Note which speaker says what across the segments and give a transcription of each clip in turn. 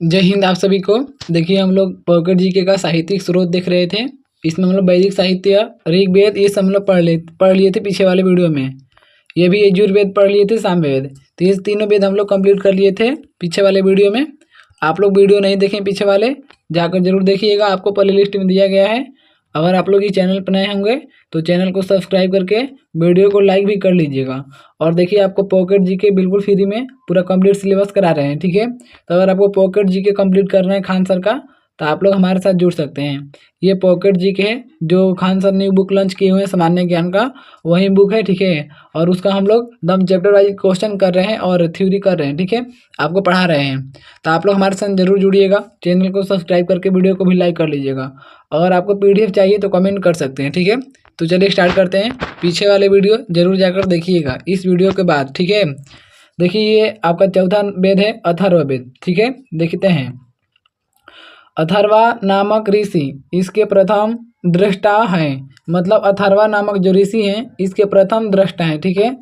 Speaker 1: जय हिंद आप सभी को। देखिए हम लोग पॉकेट जीके का साहित्यिक स्रोत देख रहे थे। इसमें हम लोग वैदिक साहित्य, ऋग्वेद ये सब हम लोग पढ़ लिए थे पिछले वाले वीडियो में। ये भी यजुर्वेद पढ़ लिए थे, सामवेद। तो ये तीनों वेद हम लोग कंप्लीट कर लिए थे पीछे वाले वीडियो में। आप लोग वीडियो नहीं देखें पीछे वाले, जाकर जरूर देखिएगा, आपको प्ले लिस्ट में दिया गया है। अगर आप लोग इस चैनल पर नए होंगे तो चैनल को सब्सक्राइब करके वीडियो को लाइक भी कर लीजिएगा। और देखिए आपको पॉकेट जीके बिल्कुल फ्री में पूरा कंप्लीट सिलेबस करा रहे हैं, ठीक है। तो अगर आपको पॉकेट जीके कंप्लीट करना है खान सर का, तो आप लोग हमारे साथ जुड़ सकते हैं। ये पॉकेट जीके है जो खान सर ने बुक लॉन्च किए हुए हैं सामान्य ज्ञान का, वही बुक है, ठीक है। और उसका हम लोग दम चैप्टर वाइज क्वेश्चन कर रहे हैं और थ्योरी कर रहे हैं, ठीक है, आपको पढ़ा रहे हैं। तो आप लोग हमारे साथ जरूर जुड़िएगा, चैनल को सब्सक्राइब करके वीडियो को भी लाइक कर लीजिएगा। अगर आपको PDF चाहिए तो कमेंट कर सकते हैं, ठीक है। तो चलिए स्टार्ट करते हैं। पीछे वाले वीडियो जरूर जाकर देखिएगा इस वीडियो के बाद, ठीक है। देखिए ये आपका चौथा वेद है अथर्ववेद, ठीक है। देखते हैं। अथर्वा नामक ऋषि इसके प्रथम दृष्टा हैं, मतलब अथर्वा नामक जो ऋषि हैं इसके प्रथम दृष्टा हैं, ठीक है।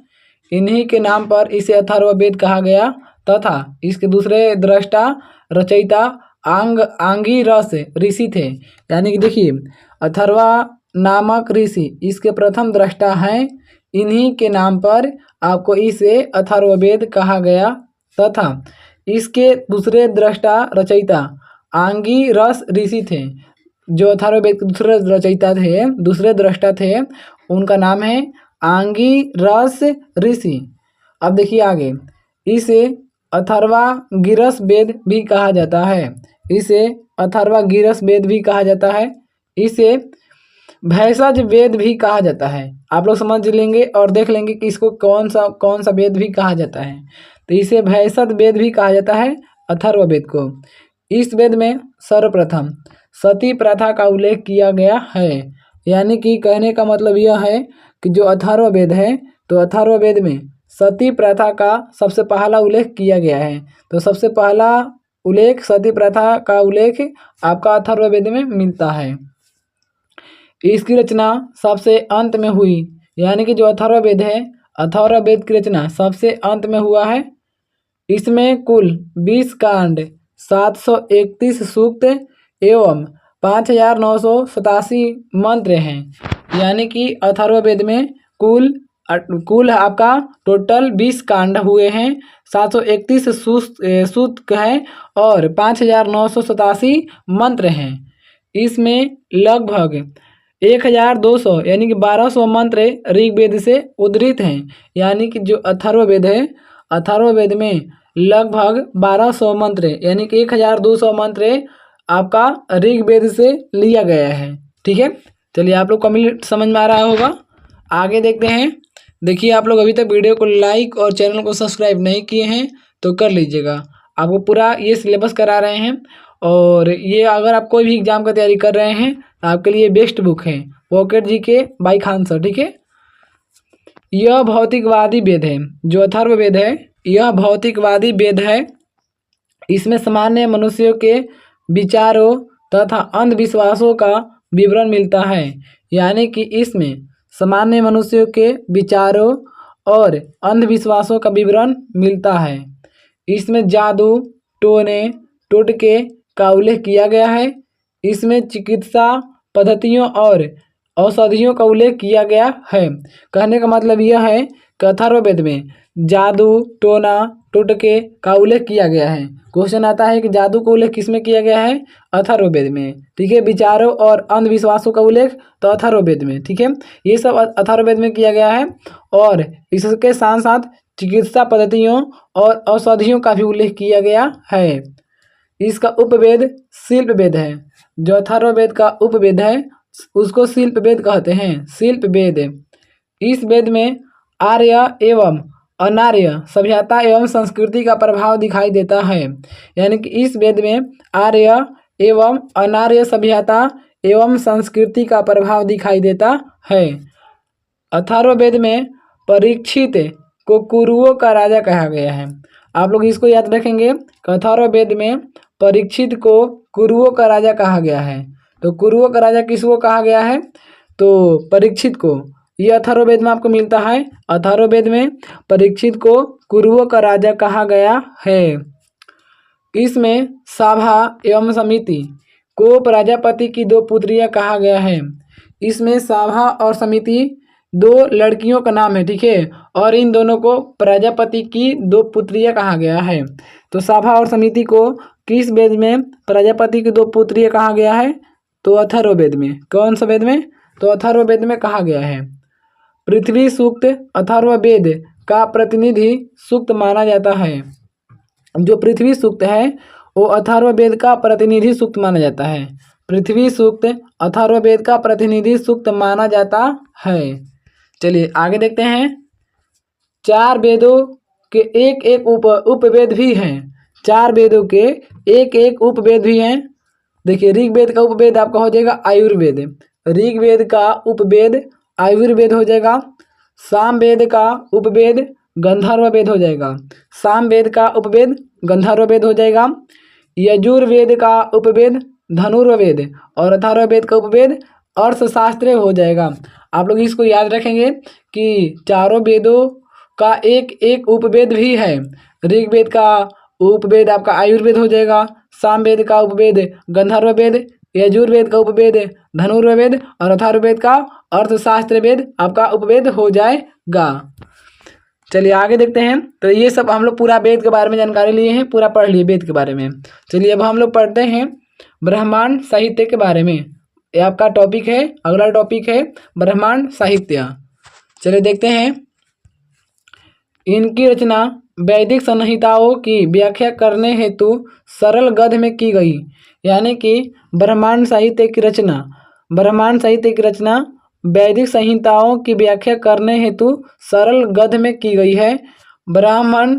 Speaker 1: इन्हीं के नाम पर इसे अथर्ववेद कहा गया तथा इसके दूसरे दृष्टा रचयिता आंगिरस ऋषि थे। यानी कि देखिए अथर्वा नामक ऋषि इसके प्रथम दृष्टा हैं, इन्हीं के नाम पर आपको इसे अथर्ववेद कहा गया तथा इसके दूसरे दृष्टा रचयिता आंगिरस ऋषि थे। जो अथर्ववेद के दूसरे रचयिता थे, दूसरे दृष्टा थे, उनका नाम है आंगिरस ऋषि। अब देखिए आगे, इसे अथर्वा गिरस वेद भी कहा जाता है। इसे अथर्वा गिरस वेद भी कहा जाता है। इसे भैषज वेद भी कहा जाता है। आप लोग समझ लेंगे और देख लेंगे कि इसको कौन सा वेद भी कहा जाता है। तो इसे भैषज वेद भी कहा जाता है अथर्ववेद को। इस वेद में सर्वप्रथम सती प्रथा का उल्लेख किया गया है। यानी कि कहने का मतलब यह है कि जो अथर्ववेद है, तो अथर्ववेद में सती प्रथा का सबसे पहला उल्लेख किया गया है। तो सबसे पहला उल्लेख सती प्रथा का उल्लेख आपका अथर्ववेद में मिलता है। इसकी रचना सबसे अंत में हुई, यानी कि जो अथर्ववेद है, अथर्ववेद की रचना सबसे अंत में हुआ है। इसमें कुल 20 कांड, 731 सूक्त एवं 5987 मंत्र हैं। यानी कि अथर्ववेद में कुल आपका टोटल 20 कांड हुए हैं, 731 सूक्त हैं और 5987 मंत्र हैं। इसमें लगभग 1200 यानी कि 1200 मंत्र ऋग्वेद से उद्धृत हैं। यानी कि जो अथर्ववेद है, अथर्ववेद में लगभग 1200 मंत्र यानी कि 1200 मंत्र आपका ऋग्वेद से लिया गया है, ठीक है। चलिए आप लोग कंप्लीट समझ में आ रहा होगा। आगे देखते हैं। देखिए आप लोग अभी तक वीडियो को लाइक और चैनल को सब्सक्राइब नहीं किए हैं तो कर लीजिएगा। आपको पूरा ये सिलेबस करा रहे हैं और ये अगर आप कोई भी एग्जाम का तैयारी कर रहे हैं तो आपके लिए बेस्ट बुक है pocket GK by Khan sir, ठीक है। यह भौतिकवादी वेद है। जो अथर्ववेद है यह भौतिकवादी वेद है। इसमें सामान्य मनुष्यों के विचारों तथा अंधविश्वासों का विवरण मिलता है। यानी कि इसमें सामान्य मनुष्यों के विचारों और अंधविश्वासों का विवरण मिलता है। इसमें जादू, टोने, टोटके का उल्लेख किया गया है। इसमें चिकित्सा पद्धतियों और औषधियों का उल्लेख किया गया है। कहने का मतलब यह है कि अथर्ववेद में जादू, टोना, टोटके का उल्लेख किया गया है। क्वेश्चन आता है कि जादू का उल्लेख किसमें किया गया है? अथर्ववेद में, ठीक है। विचारों और अंधविश्वासों का उल्लेख तो अथर्ववेद में, ठीक है। ये सब अथर्ववेद में किया गया है। और इसके साथ साथ चिकित्सा पद्धतियों और औषधियों का भी उल्लेख किया गया है। इसका उपवेद शिल्प वेद है। जो अथर्ववेद का उपवेद है उसको शिल्प वेद कहते हैं, शिल्प वेद। इस वेद में आर्य एवं अनार्य सभ्यता एवं संस्कृति का प्रभाव दिखाई देता है। यानी कि इस वेद में आर्य एवं अनार्य सभ्यता एवं संस्कृति का प्रभाव दिखाई देता है। अथर्ववेद में परीक्षित को कुरुओं का राजा कहा गया है। आप लोग इसको याद रखेंगे कि अथर्ववेद में परीक्षित को कुरुओं का राजा कहा गया है। तो कुरुओं का राजा किसको कहा गया है? तो परीक्षित को। ये अथर्ववेद में आपको मिलता है। अथर्ववेद में परीक्षित को कुरुओं का राजा कहा गया है। इसमें साभा एवं समिति को प्रजापति की दो पुत्रियां कहा गया है। इसमें साभा और समिति दो लड़कियों का नाम है, ठीक है, और इन दोनों को प्रजापति की दो पुत्रियां कहा गया है। तो साभा और समिति को किस वेद में प्रजापति की दो पुत्रियां कहा गया है? तो अथर्ववेद में। कौन सा वेद में? तो अथर्ववेद में कहा गया है। पृथ्वी सूक्त अथर्ववेद का प्रतिनिधि सूक्त माना जाता है। जो पृथ्वी सूक्त है वो अथर्ववेद का प्रतिनिधि सूक्त माना जाता है। पृथ्वी सूक्त अथर्ववेद का प्रतिनिधि सूक्त माना जाता है। चलिए आगे देखते हैं। 4 वेदों के एक एक उपवेद भी हैं। 4 वेदों के एक एक उपवेद भी हैं। देखिए, ऋग्वेद का उपवेद आपका हो जाएगा आयुर्वेद। ऋग्वेद का उपवेद आयुर्वेद हो जाएगा। सामवेद का उपवेद गंधर्ववेद हो जाएगा। सामवेद का उपवेद गंधर्ववेद हो जाएगा। यजुर्वेद का उपवेद धनुर्वेद और अथर्ववेद का उपवेद अर्थशास्त्र हो जाएगा। आप लोग इसको याद रखेंगे कि चारों वेदों का एक एक उपवेद भी है। ऋग्वेद का उपवेद आपका आयुर्वेद हो जाएगा। सामवेद का उपवेद गंधर्ववेद, यजुर्वेद का उपवेद धनुर्वेद और अथर्ववेद का अर्थशास्त्र वेद आपका उपवेद हो जाएगा। चलिए आगे देखते हैं। तो ये सब हम लोग पूरा वेद के बारे में जानकारी लिए हैं, पूरा पढ़ लिए वेद के बारे में। चलिए अब हम लोग पढ़ते हैं ब्रह्मांड साहित्य के बारे में। ये आपका टॉपिक है, अगला टॉपिक है ब्रह्मांड साहित्य। चलिए देखते हैं। इनकी रचना वैदिक संहिताओं की व्याख्या करने हेतु सरल गद्य में की गई। यानी कि ब्रह्मांड साहित्य की रचना वैदिक संहिताओं की व्याख्या करने हेतु सरल गद्य में की गई है। ब्राह्मण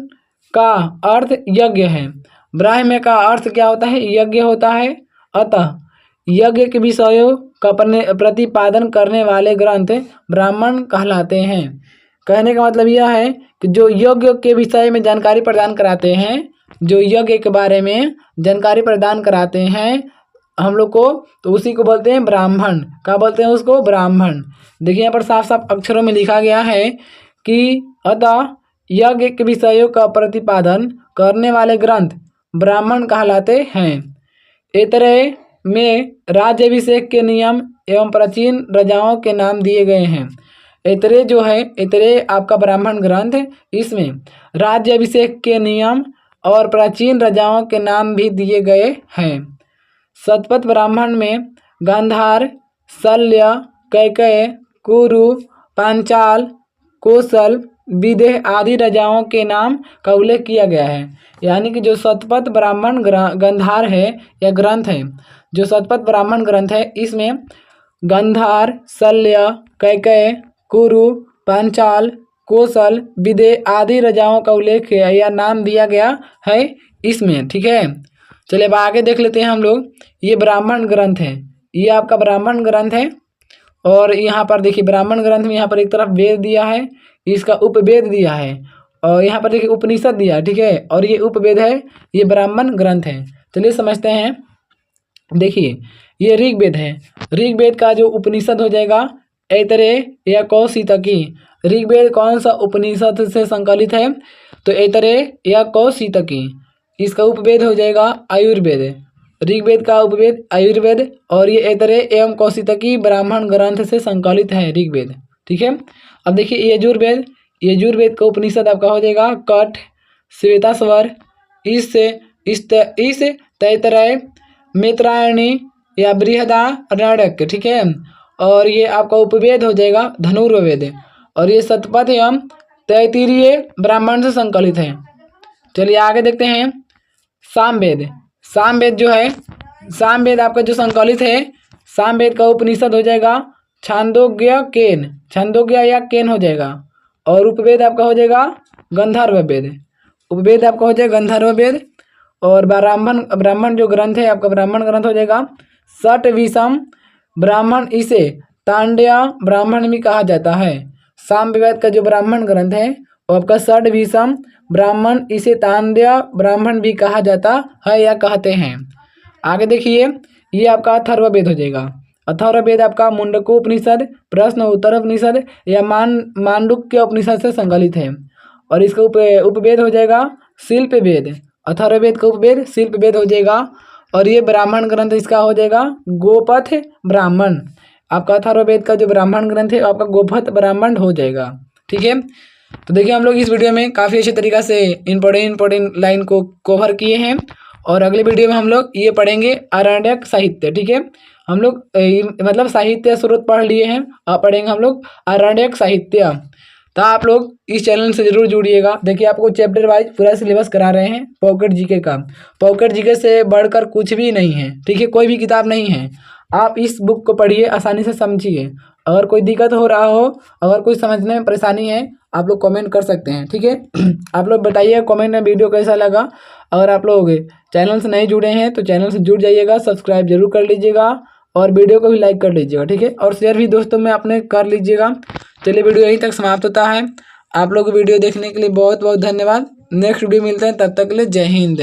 Speaker 1: का अर्थ यज्ञ है। ब्राह्मण का अर्थ क्या होता है? यज्ञ होता है। अतः यज्ञ के विषयों का प्रतिपादन करने वाले ग्रंथ ब्राह्मण कहलाते हैं। कहने का मतलब यह है कि जो यज्ञ के विषय में जानकारी प्रदान कराते हैं, जो यज्ञ के बारे में जानकारी प्रदान कराते हैं हम लोग को, तो उसी को बोलते हैं ब्राह्मण। क्या बोलते हैं उसको? ब्राह्मण। देखिए यहाँ पर साफ साफ अक्षरों में लिखा गया है कि अतः यज्ञ के विषयों का प्रतिपादन करने वाले ग्रंथ ब्राह्मण कहलाते हैं। ऐतरेय में राज्याभिषेक के नियम एवं प्राचीन राजाओं के नाम दिए गए हैं। ऐतरेय जो है, ऐतरेय आपका ब्राह्मण ग्रंथ है। इसमें राज्याभिषेक के नियम और प्राचीन राजाओं के नाम भी दिए गए हैं। शतपथ ब्राह्मण में गांधार, शल्य, कैकेय, कुरु, पांचाल, कौशल, विदेह आदि राजाओं के नाम का उल्लेख किया गया है। यानी कि जो शतपथ ब्राह्मण गांधार है या ग्रंथ है, जो शतपथ ब्राह्मण ग्रंथ है, इसमें गांधार, शल्य, कैकेय, कुरु, पांचाल, कौशल, विदेह आदि राजाओं का उल्लेख है या नाम दिया गया है इसमें, ठीक है। चलिए अब आगे देख लेते हैं हम लोग। ये ब्राह्मण ग्रंथ है, ये आपका ब्राह्मण ग्रंथ है। और यहाँ पर देखिए ब्राह्मण ग्रंथ में यहाँ पर एक तरफ वेद दिया है, इसका उपवेद दिया है, और यहाँ पर देखिए उपनिषद दिया है, ठीक है, और ये उपवेद है, ये ब्राह्मण ग्रंथ है। चलिए समझते हैं। देखिए ये ऋग्वेद है। ऋग्वेद का जो उपनिषद हो जाएगा ऐतरेय या कौशितकी। ऋग्वेद कौन सा उपनिषद से संकलित है? तो ऐतरेय या कौशितकी। इसका उपवेद हो जाएगा आयुर्वेद। ऋग्वेद का उपवेद आयुर्वेद, और ये ऐतरेय एवं कौशितकी ब्राह्मण ग्रंथ से संकलित है ऋग्वेद, ठीक है। अब देखिए यजुर्वेद, यजुर्वेद का उपनिषद आपका हो जाएगा कठ, श्वेताश्वर, इस तैतरेय, मैत्रायणी या बृहदारण्यक, ठीक है। और ये आपका उपवेद हो जाएगा धनुर्वेद, और ये शतपथ एवं तैत्तिरीय ब्राह्मण से संकलित है। चलिए आगे देखते हैं। सामवेद, सामवेद जो है, सामवेद आपका जो संकलित है, सामवेद का उपनिषद हो जाएगा छांदोग्य केन, छांदोग्य या केन हो जाएगा, और उपवेद आपका हो जाएगा गंधर्ववेद। उपवेद आपका हो जाएगा गंधर्ववेद, और ब्राह्मण जो ग्रंथ है आपका ब्राह्मण ग्रंथ हो जाएगा षट विषम ब्राह्मण। इसे तांड्या ब्राह्मण भी कहा जाता है। सामवेद का जो ब्राह्मण ग्रंथ है वो आपका षट विषम ब्राह्मण, इसे तांड्या ब्राह्मण भी कहा जाता है या कहते हैं। आगे देखिए, ये आपका अथर्ववेद हो जाएगा। अथर्ववेद आपका मुंडकोपनिषद, प्रश्न उत्तर उपनिषद या मांडुक्य उपनिषद से संकलित है, और इसका उपवेद हो जाएगा शिल्प वेद। अथर्ववेद का उपवेद शिल्पवेद हो जाएगा। और ये ब्राह्मण ग्रंथ इसका हो जाएगा गोपथ ब्राह्मण। आपका अथर्ववेद का जो ब्राह्मण ग्रंथ है आपका गोपथ ब्राह्मण हो जाएगा। ठीक है, तो देखिए हम लोग इस वीडियो में काफ़ी अच्छे तरीक़ा से इम्पोर्टेंट लाइन को कवर किए हैं। और अगले वीडियो में हम लोग ये पढ़ेंगे आरण्यक साहित्य। ठीक है, हम लोग मतलब साहित्य स्रोत पढ़ लिए हैं, अब पढ़ेंगे हम लोग आरण्यक साहित्य। तो आप लोग इस चैनल से जरूर जुड़िएगा। देखिए आपको चैप्टर वाइज पूरा सिलेबस करा रहे हैं पॉकेट जीके का। पॉकेट जीके से बढ़कर कुछ भी नहीं है। ठीक है, कोई भी किताब नहीं है। आप इस बुक को पढ़िए, आसानी से समझिए। अगर कोई दिक्कत हो रहा हो, अगर कोई समझने में परेशानी है, आप लोग कमेंट कर सकते हैं। ठीक है, आप लोग बताइए कमेंट में वीडियो कैसा लगा। अगर आप लोग चैनल से नहीं जुड़े हैं तो चैनल से जुड़ जाइएगा, सब्सक्राइब जरूर कर लीजिएगा और वीडियो को भी लाइक कर लीजिएगा। ठीक है, और शेयर भी दोस्तों में अपने कर लीजिएगा। चलिए वीडियो यहीं तक समाप्त होता है। आप लोग वीडियो देखने के लिए बहुत बहुत धन्यवाद। नेक्स्ट वीडियो मिलते हैं, तब तक के लिए जय हिंद।